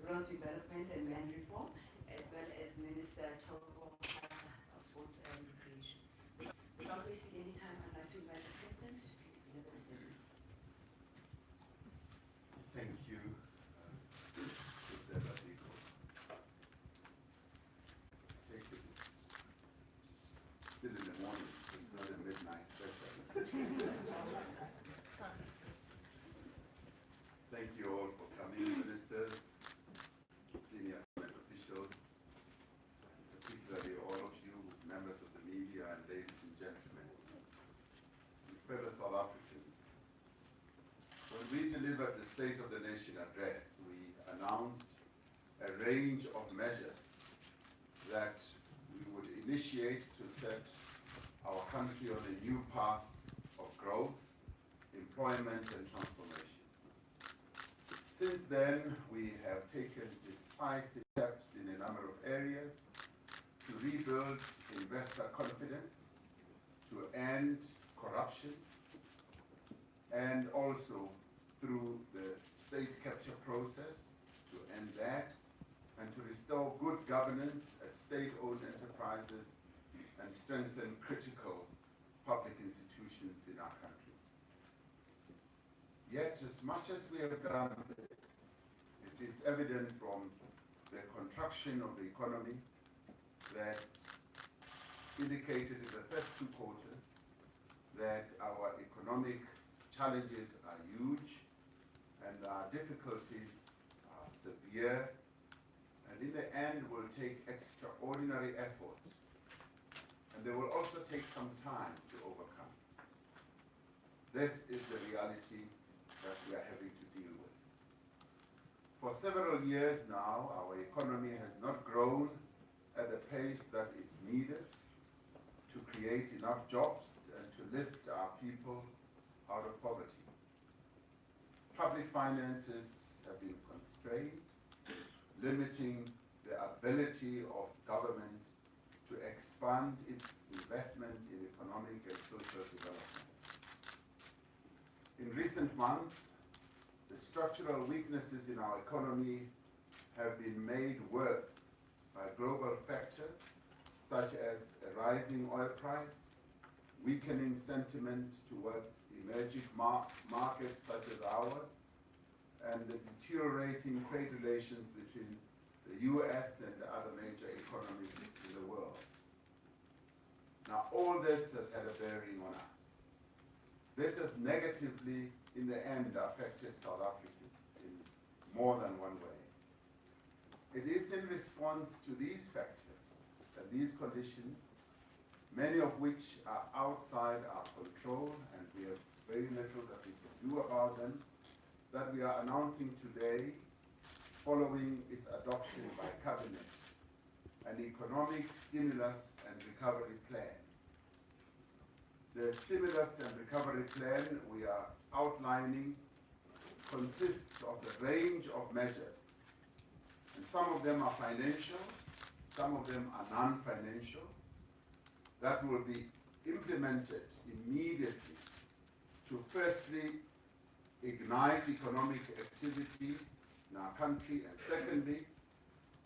Rural Development and Land Reform, as well as Minister Togo Kasa of Sports and Recreation. Without wasting any time, I'd like to invite the President to please deliver the statement. Thank you, Mr. Badiko. Take it, it's still in the morning, it's not a midnight special. Thank you all for coming, ministers, senior government officials, particularly all of you, members of the media, and ladies and gentlemen, fellow South Africans. When we delivered the State of the Nation address, we announced a range of measures that we would initiate to set our country on a new path of growth, employment, and transformation. Since then, we have taken decisive steps in a number of areas to rebuild investor confidence, to end corruption, and also through the state capture process to end that, and to restore good governance at state-owned enterprises and strengthen critical public institutions in our country. Yet, as much as we have done this, it is evident from the contraction of the economy that indicated in the first two quarters that our economic challenges are huge and our difficulties are severe, and in the end will take extraordinary effort, and they will also take some time to overcome. This is the reality that we are having to deal with. For several years now, our economy has not grown at the pace that is needed to create enough jobs and to lift our people out of poverty. Public finances have been constrained, limiting the ability of government to expand its investment in economic and social development. In recent months, the structural weaknesses in our economy have been made worse by global factors such as a rising oil price, weakening sentiment towards emerging markets such as ours, and the deteriorating trade relations between the US and the other major economies in the world. Now, all this has had a bearing on us. This has negatively, in the end, affected South Africans in more than one way. It is in response to these factors and these conditions, many of which are outside our control and we have very little that we can do about them, that we are announcing today, following its adoption by Cabinet, an economic stimulus and recovery plan. The stimulus and recovery plan we are outlining consists of a range of measures, and some of them are financial, some of them are non-financial, that will be implemented immediately to firstly ignite economic activity in our country, and secondly,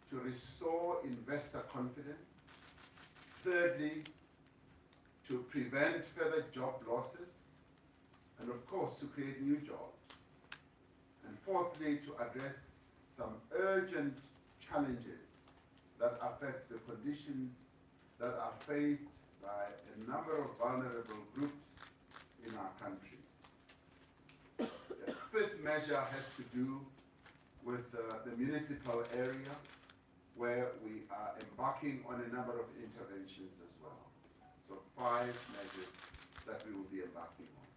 to restore investor confidence, thirdly, to prevent further job losses, and of course to create new jobs, and fourthly, to address some urgent challenges that affect the conditions that are faced by a number of vulnerable groups in our country. The fifth measure has to do with the municipal area, where we are embarking on a number of interventions as well. So 5 measures that we will be embarking on.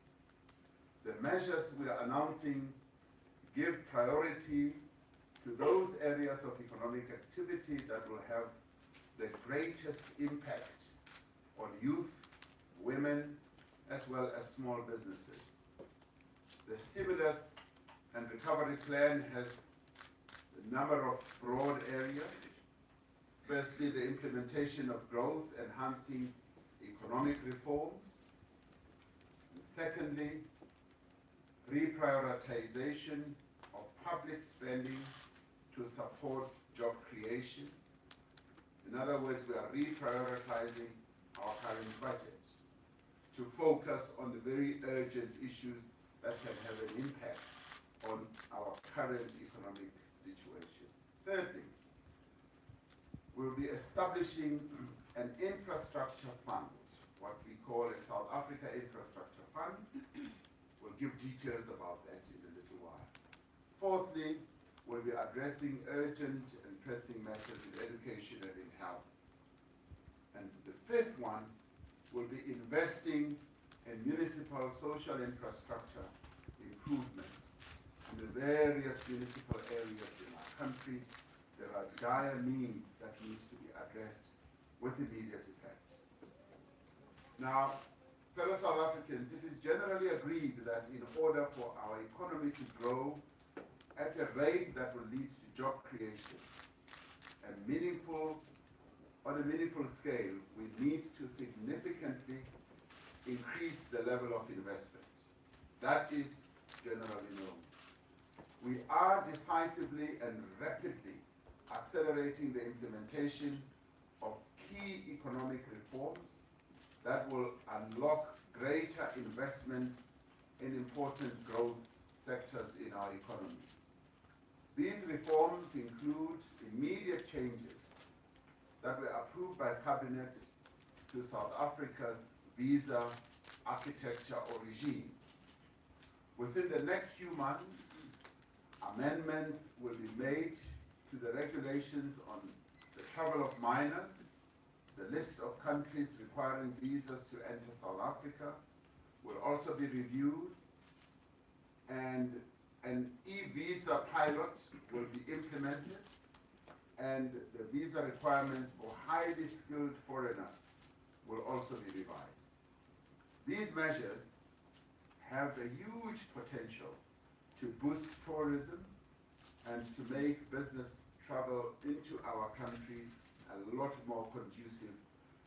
The measures we are announcing give priority to those areas of economic activity that will have the greatest impact on youth, women, as well as small businesses. The stimulus and recovery plan has a number of broad areas. Firstly, the implementation of growth-enhancing economic reforms. And secondly, reprioritization of public spending to support job creation. In other words, we are reprioritizing our current budget to focus on the very urgent issues that can have an impact on our current economic situation. Thirdly, we'll be establishing an infrastructure fund, what we call a South Africa Infrastructure Fund. We'll give details about that in a little while. Fourthly, we'll be addressing urgent and pressing matters in education and in health. And the fifth one will be investing in municipal social infrastructure improvement. In the various municipal areas in our country, there are dire needs that need to be addressed with immediate effect. Now, fellow South Africans, it is generally agreed that in order for our economy to grow at a rate that will lead to job creation and on a meaningful scale, we need to significantly increase the level of investment. That is generally known. We are decisively and rapidly accelerating the implementation of key economic reforms that will unlock greater investment in important growth sectors in our economy. These reforms include immediate changes that were approved by Cabinet to South Africa's visa architecture or regime. Within the next few months, amendments will be made to the regulations on the travel of minors, the list of countries requiring visas to enter South Africa will also be reviewed, and an e-visa pilot will be implemented, and the visa requirements for highly skilled foreigners will also be revised. These measures have a huge potential to boost tourism and to make business travel into our country a lot more conducive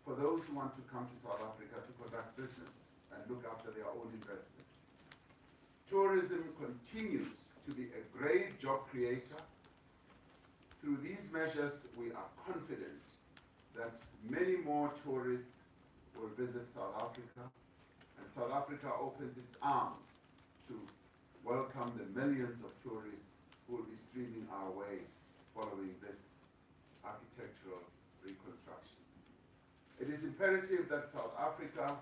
for those who want to come to South Africa to conduct business and look after their own investments. Tourism continues to be a great job creator. Through these measures, we are confident that many more tourists will visit South Africa, and South Africa opens its arms to welcome the millions of tourists who will be streaming our way following this architectural reconstruction. It is imperative that South Africa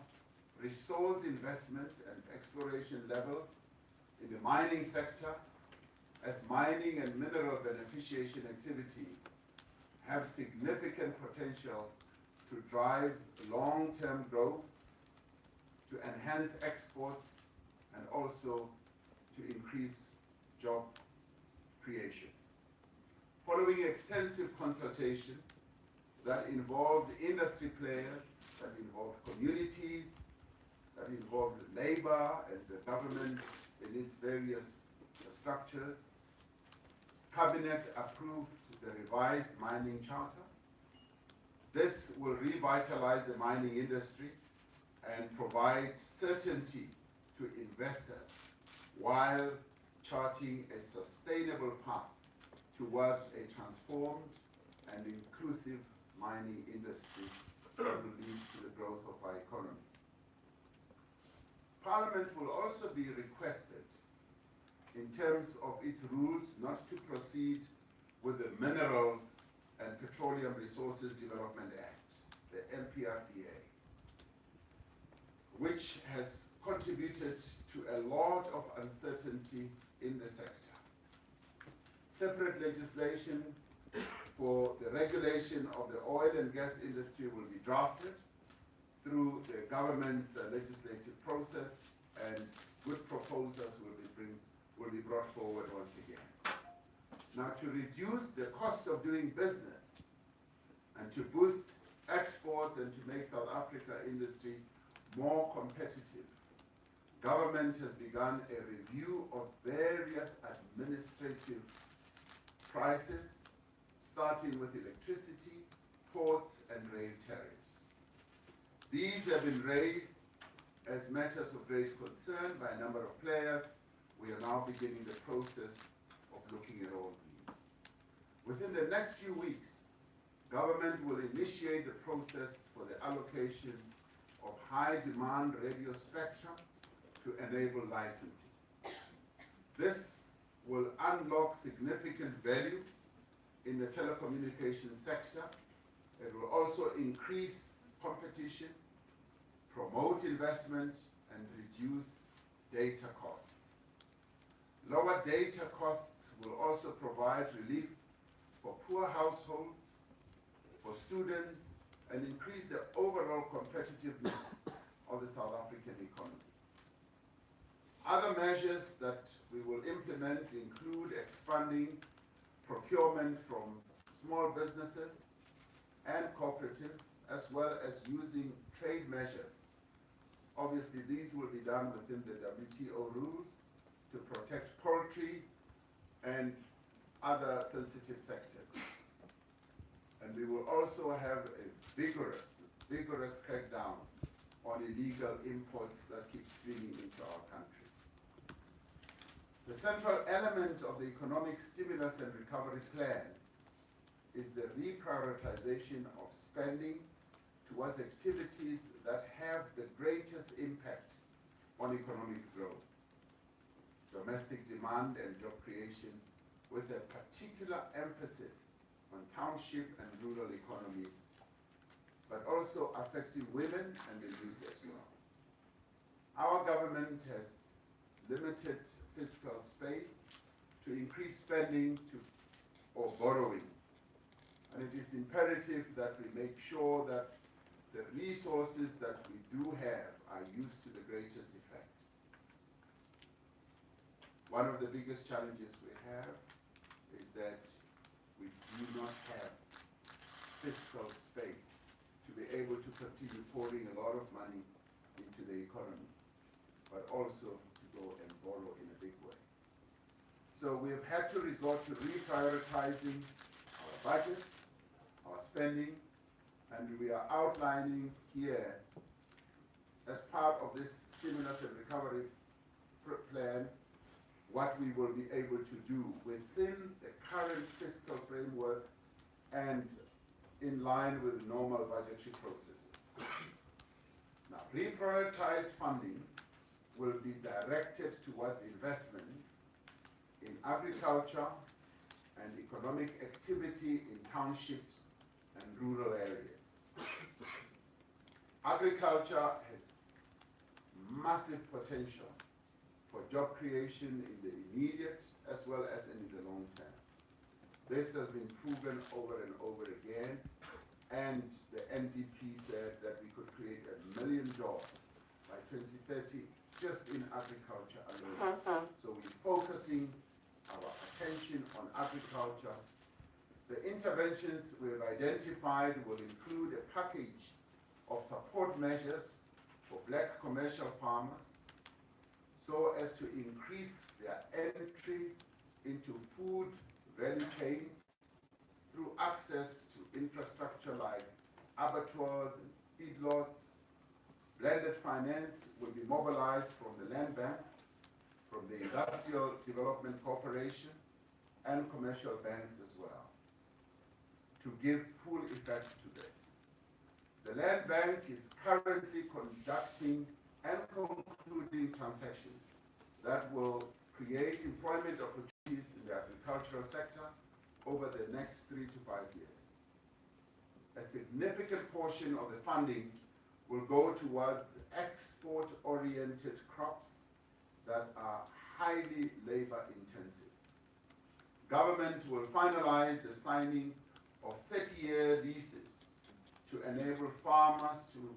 restores investment and exploration levels in the mining sector, as mining and mineral beneficiation activities have significant potential to drive long-term growth, to enhance exports, and also to increase job creation. Following extensive consultation that involved industry players, that involved communities, that involved labor and the government in its various structures, Cabinet approved the revised mining charter. This will revitalize the mining industry and provide certainty to investors while charting a sustainable path towards a transformed and inclusive mining industry that will lead to the growth of our economy. Parliament will also be requested in terms of its rules not to proceed with the Minerals and Petroleum Resources Development Act, the MPRDA, which has contributed to a lot of uncertainty in the sector. Separate legislation for the regulation of the oil and gas industry will be drafted through the government's legislative process, and good proposals will be brought forward once again. Now, to reduce the cost of doing business and to boost exports and to make South Africa industry more competitive, government has begun a review of various administrative prices, starting with electricity, ports, and rail tariffs. These have been raised as matters of great concern by a number of players. We are now beginning the process of looking at all these. the next few weeks, government will initiate the process for the allocation of high-demand radio spectrum to enable licensing. This will unlock significant value in the telecommunications sector. It will also increase competition, promote investment, and reduce data costs. Lower data costs will also provide relief for poor households, for students, and increase the overall competitiveness of the South African economy. Other measures that we will implement include expanding procurement from small businesses and cooperatives, as well as using trade measures. Obviously, these will be done within the WTO rules to protect poultry and other sensitive sectors. And we will also have a vigorous crackdown on illegal imports that keep streaming into our country. The central element of the economic stimulus and recovery plan is the reprioritization of spending towards activities that have the greatest impact on economic growth, domestic demand and job creation, with a particular emphasis on township and rural economies, but also affecting women and the youth as well. Our government has limited fiscal space to increase spending or borrowing. And it is imperative that we make sure that the resources that we do have are used to the greatest effect. One of the biggest challenges we have is that we do not have fiscal space to be able to continue pouring a lot of money into the economy, but also to go and borrow in a big way. So we have had to resort to reprioritizing our budget, our spending, and we are outlining here, as part of this stimulus and recovery plan, what we will be able to do within the current fiscal framework and in line with normal budgetary processes. Now, reprioritized funding will be directed towards investments in agriculture and economic activity in townships and rural areas. Agriculture has massive potential for job creation in the immediate as well as in the long term. This has been proven over and over again, and the NDP said that we could create 1 million jobs by 2030 just in agriculture alone. So we're focusing our attention on agriculture. The interventions we've identified will include a package of support measures for black commercial farmers so as to increase their entry into food value chains through access to infrastructure like abattoirs and feedlots. Blended finance will be mobilized from the Land Bank, from the Industrial Development Corporation, and commercial banks as well, to give full effect to this. The Land Bank is currently conducting and concluding transactions that will create employment opportunities in the agricultural sector over the next 3 to 5 years. A significant portion of the funding will go towards export-oriented crops that are highly labor-intensive. Government will finalize the signing of 30-year leases to enable farmers to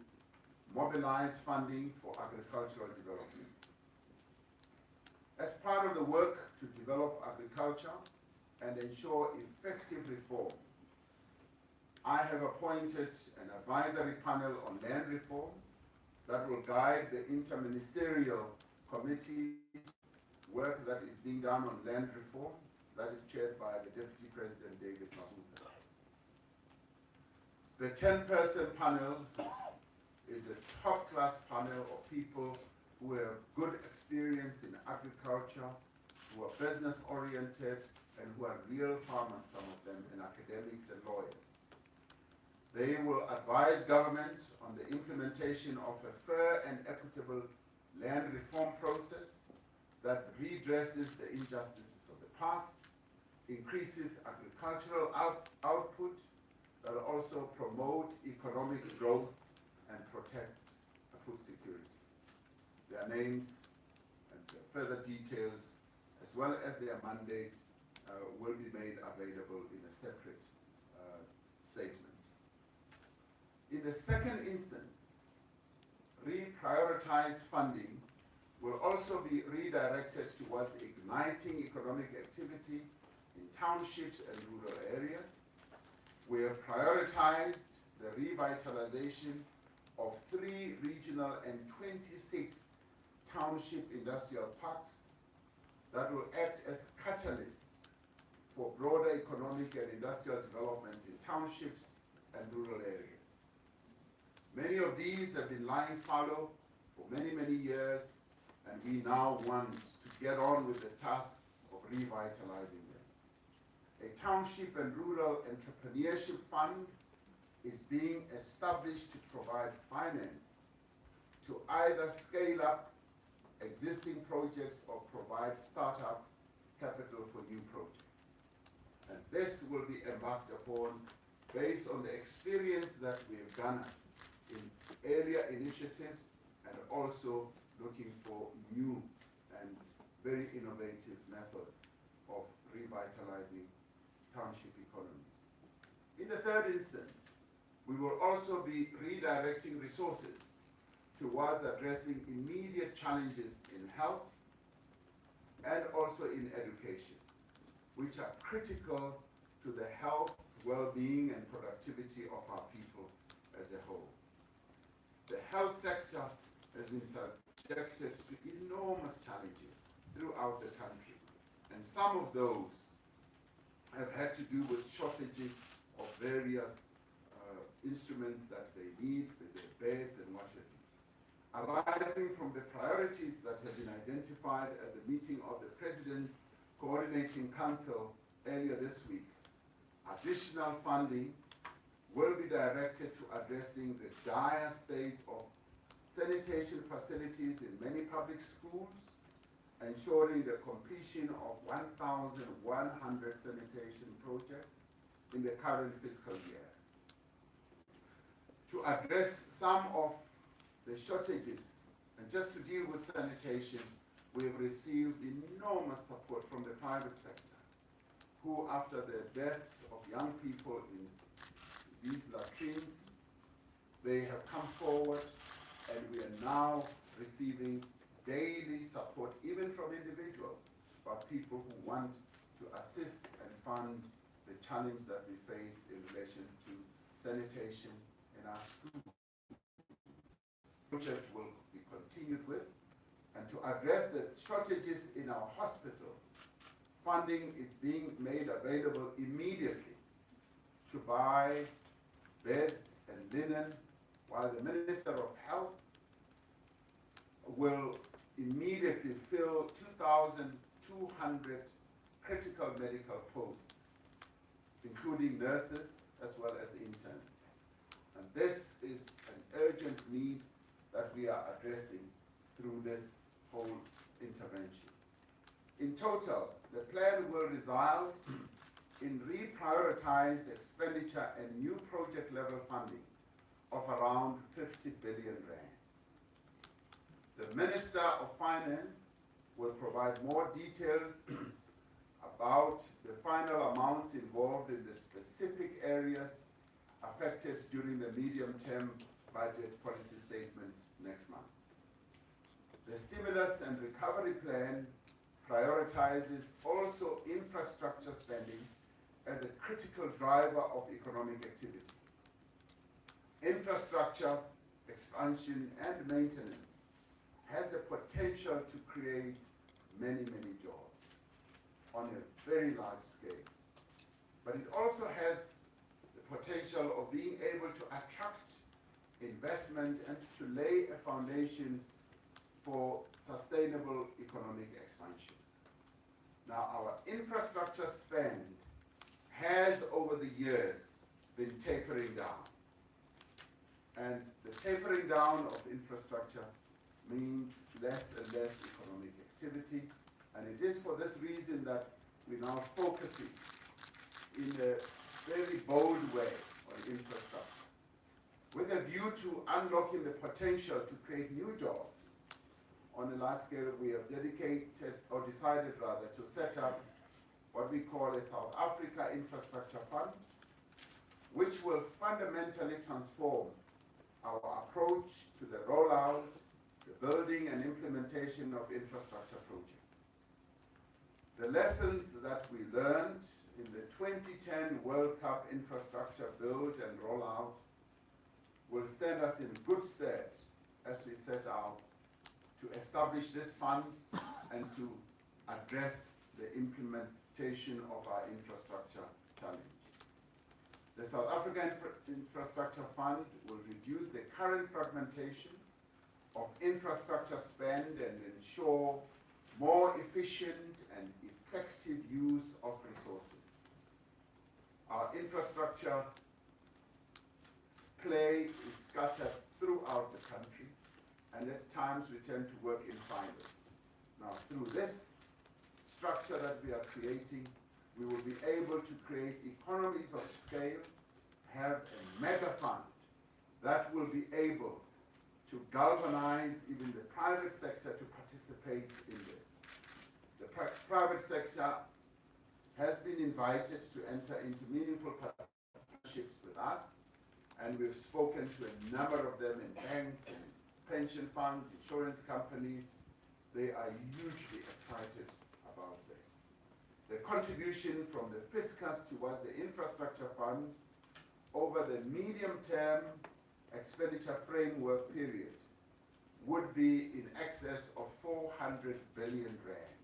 mobilize funding for agricultural development. As part of the work to develop agriculture and ensure effective reform, I have appointed an advisory panel on land reform that will guide the interministerial committee work that is being done on land reform, that is chaired by the Deputy President David Mabuza. The 10-person panel is a top-class panel of people who have good experience in agriculture, who are business-oriented, and who are real farmers, some of them, and academics and lawyers. They will advise government on the implementation of a fair and equitable land reform process that redresses the injustices of the past, increases agricultural output, that will also promote economic growth and protect food security. Their names and further details, as well as their mandate, will be made available in a separate statement. In the second instance, reprioritized funding will also be redirected towards igniting economic activity in townships and rural areas. We have prioritized the revitalization of 3 regional and 26 township industrial parks that will act as catalysts for broader economic and industrial development in townships and rural areas. Many of these have been lying fallow for many, many years, and we now want to get on with the task of revitalizing them. A township and rural entrepreneurship fund is being established to provide finance to either scale up existing projects or provide startup capital for new projects. And this will be embarked upon based on the experience that we have done in area initiatives, and also looking for new and very innovative methods of revitalizing township economies. In the third instance, we will also be redirecting resources towards addressing immediate challenges in health and also in education, which are critical to the health, well-being, and productivity of our people as a whole. The health sector has been subjected to enormous challenges throughout the country, and some of those have had to do with shortages of various instruments that they need, with their beds and what have you. Arising from the priorities that have been identified at the meeting of the President's Coordinating Council earlier this week, additional funding will be directed to addressing the dire state of sanitation facilities in many public schools, ensuring the completion of 1,100 sanitation projects in the current fiscal year. To address some of the shortages, and just to deal with sanitation, we have received enormous support from the private sector, who, after the deaths of young people in these latrines, they have come forward, and we are now receiving daily support, even from individuals, but people who want to assist and fund the challenge that we face in relation to sanitation in our schools. The project will be continued with, and to address the shortages in our hospitals, funding is being made available immediately to buy beds and linen, while the Minister of Health will immediately fill 2,200 critical medical posts, including nurses as well as interns. And this is an urgent need that we are addressing through this whole intervention. In total, the plan will result in reprioritized expenditure and new project level funding of around 50 billion rand. The Minister of Finance will provide more details about the final amounts involved in the specific areas affected during the medium-term budget policy statement next month. The stimulus and recovery plan prioritizes also infrastructure spending as a critical driver of economic activity. Infrastructure expansion and maintenance has the potential to create many, many jobs on a very large scale. But it also has the potential of being able to attract investment and to lay a foundation for sustainable economic expansion. Now, our infrastructure spend has over the years been tapering down. And the tapering down of infrastructure means less and less economic activity. And it is for this reason that we're now focusing in a very bold way on infrastructure, with a view to unlocking the potential to create new jobs. On a large scale, we have dedicated, or decided rather, to set up what we call a South Africa Infrastructure Fund, which will fundamentally transform our approach to the rollout, the building and implementation of infrastructure projects. The lessons that we learned in the 2010 World Cup infrastructure build and rollout will stand us in good stead as we set out to establish this fund and to address the implementation of our infrastructure challenge. The South African Infrastructure Fund will reduce the current fragmentation of infrastructure spend and ensure more efficient and effective use of resources. Our infrastructure play is scattered throughout the country, and at times we tend to work in silos. Now, through this structure that we are creating, we will be able to create economies of scale, have a mega fund that will be able to galvanize even the private sector to participate in this. The private sector has been invited to enter into meaningful partnerships with us, and we've spoken to a number of them in banks and pension funds, insurance companies. They are hugely excited about this. The contribution from the fiscus towards the infrastructure fund over the medium-term expenditure framework period would be in excess of 400 billion rand,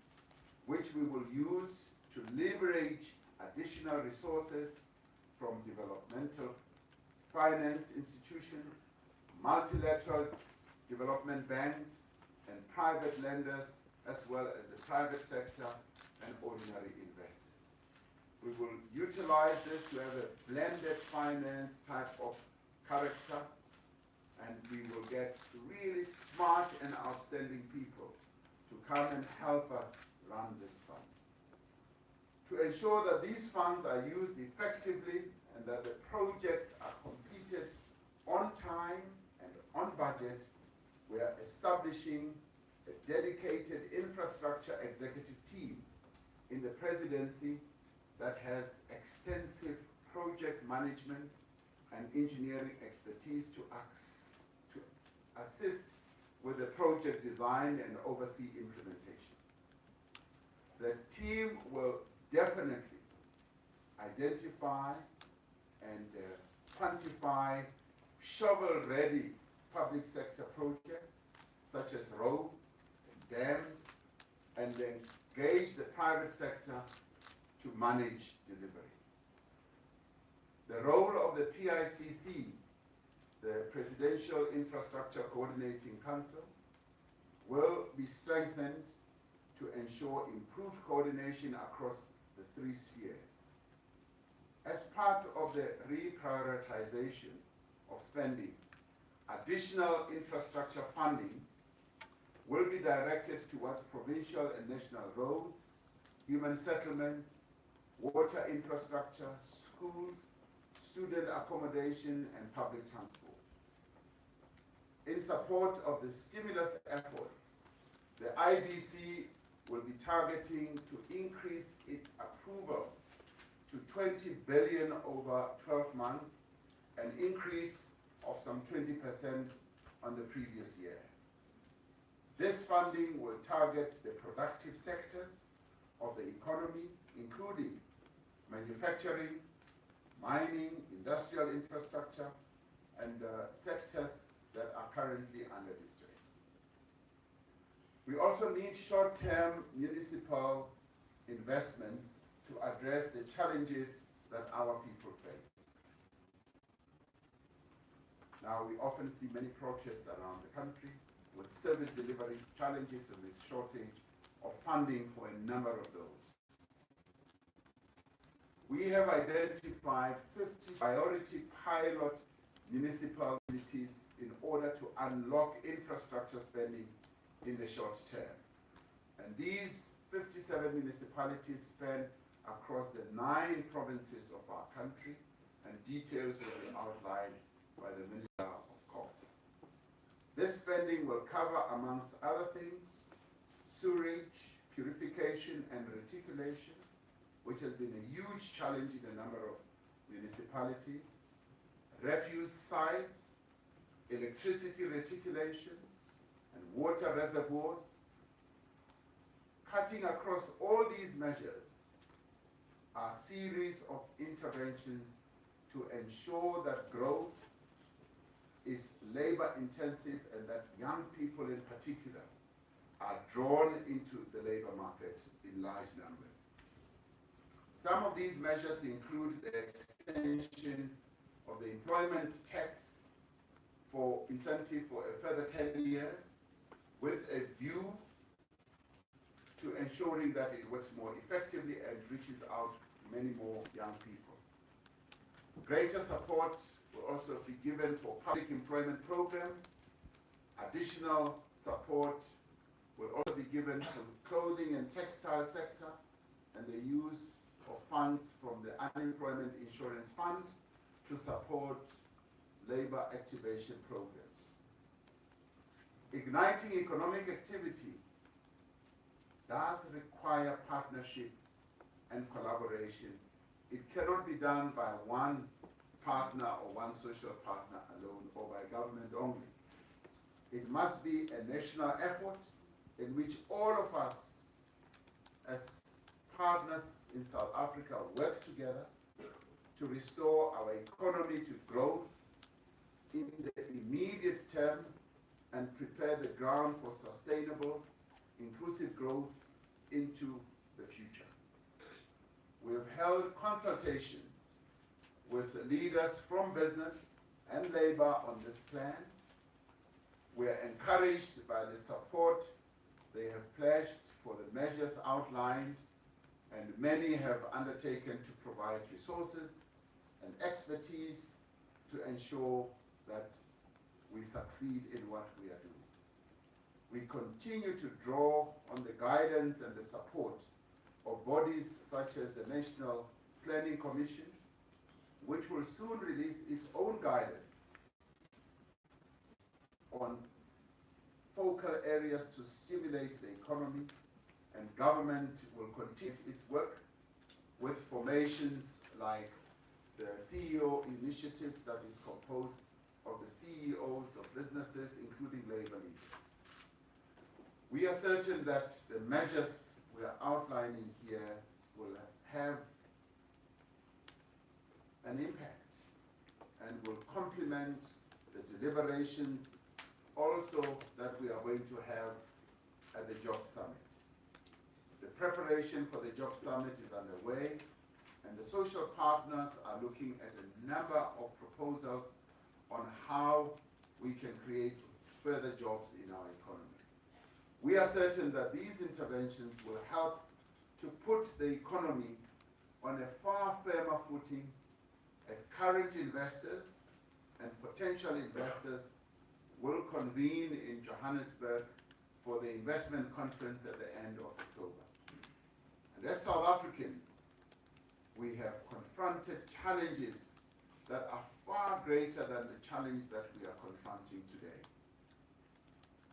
which we will use to leverage additional resources from developmental finance institutions, multilateral development banks, and private lenders, as well as the private sector and ordinary investors. We will utilize this to have a blended finance type of character, and we will get really smart and outstanding people to come and help us run this fund. To ensure that these funds are used effectively and that the projects are completed on time and on budget, we are establishing a dedicated infrastructure executive team in the presidency that has extensive project management and engineering expertise to assist with the project design and oversee implementation. The team will definitely identify and quantify shovel-ready public sector projects such as roads, dams, and engage the private sector to manage delivery. The role of the PICC, the Presidential Infrastructure Coordinating Council, will be strengthened to ensure improved coordination across the three spheres. As part of the reprioritization of spending, additional infrastructure funding will be directed towards provincial and national roads, human settlements, water infrastructure, schools, student accommodation, and public transport. In support of the stimulus efforts, the IDC will be targeting to increase its approvals to 20 billion over 12 months, an increase of some 20% on the previous year. This funding will target the productive sectors of the economy, including manufacturing, mining, industrial infrastructure, and sectors that are currently under distress. We also need short-term municipal investments to address the challenges that our people face. Now, we often see many protests around the country with service delivery challenges and with shortage of funding for a number of those. We have identified 50 priority pilot municipalities in order to unlock infrastructure spending in the short term. And these 57 municipalities span across the 9 provinces of our country, and details will be outlined by the Minister of COP. This spending will cover, amongst other things, sewage, purification and reticulation, which has been a huge challenge in a number of municipalities, refuse sites, electricity reticulation, and water reservoirs. Cutting across all these measures are a series of interventions to ensure that growth is labor intensive and that young people in particular are drawn into the labor market in large numbers. Some of these measures include the extension of the employment tax for incentive for a further 10 years with a view to ensuring that it works more effectively and reaches out to many more young people. Greater support will also be given for public employment programs. Additional support will also be given to clothing and textile sector and the use of funds from the Unemployment Insurance Fund to support labor activation programs. Igniting economic activity does require partnership and collaboration. It cannot be done by one partner or one social partner alone or by government only. It must be a national effort in which all of us as partners in South Africa work together to restore our economy to growth in the immediate term and prepare the ground for sustainable, inclusive growth into the future. We have held consultations with leaders from business and labor on this plan. We are encouraged by the support they have pledged for the measures outlined, and many have undertaken to provide resources and expertise to ensure that we succeed in what we are doing. We continue to draw on the guidance and the support of bodies such as the National Planning Commission, which will soon release its own guidance on focal areas to stimulate the economy, and government will continue its work with formations like the CEO initiatives that is composed of the CEOs of businesses, including labor leaders. We are certain that the measures we are outlining here will have an impact and will complement the deliberations also that we are going to have at the Job Summit. The preparation for the Job Summit is underway, and the social partners are looking at a number of proposals on how we can create further jobs in our economy. We are certain that these interventions will help to put the economy on a far firmer footing as current investors and potential investors will convene in Johannesburg for the investment conference at the end of October. And as South Africans, we have confronted challenges that are far greater than the challenge that we are confronting today.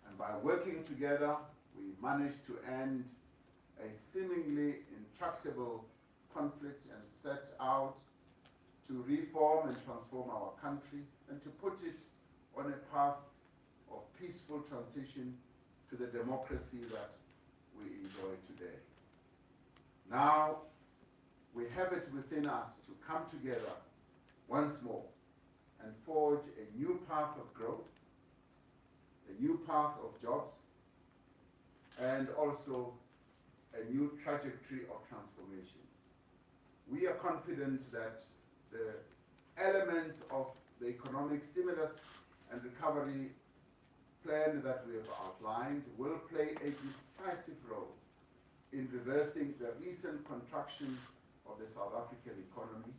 And by working together, we managed to end a seemingly intractable conflict and set out to reform and transform our country and to put it on a path of peaceful transition to the democracy that we enjoy today. Now, we have it within us to come together once more and forge a new path of growth, a new path of jobs, and also a new trajectory of transformation. We are confident that the elements of the economic stimulus and recovery plan that we have outlined will play a decisive role in reversing the recent contraction of the South African economy.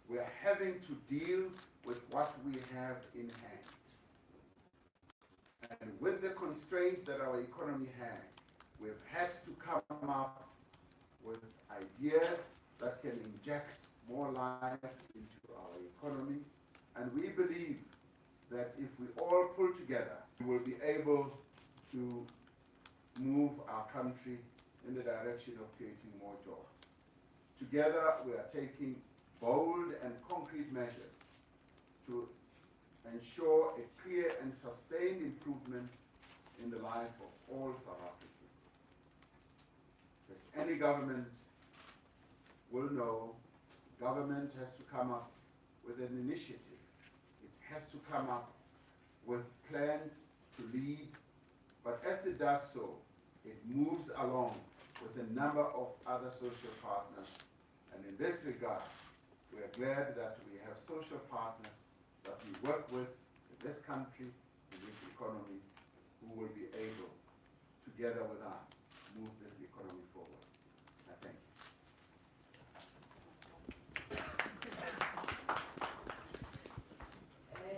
We are having to deal with what we have in hand. And with the constraints that our economy has, we've had to come up with ideas that can inject more life into our economy. And we believe that if we all pull together, we will be able to move our country in the direction of creating more jobs. Together, we are taking bold and concrete measures to ensure a clear and sustained improvement in the life of all South Africans. As any government will know, government has to come up with an initiative. It has to come up with plans to lead, but as it does so, it moves along with a number of other social partners. And in this regard, we are glad that we have social partners that we work with in this country, in this economy, who will be able, together with us, move this economy forward.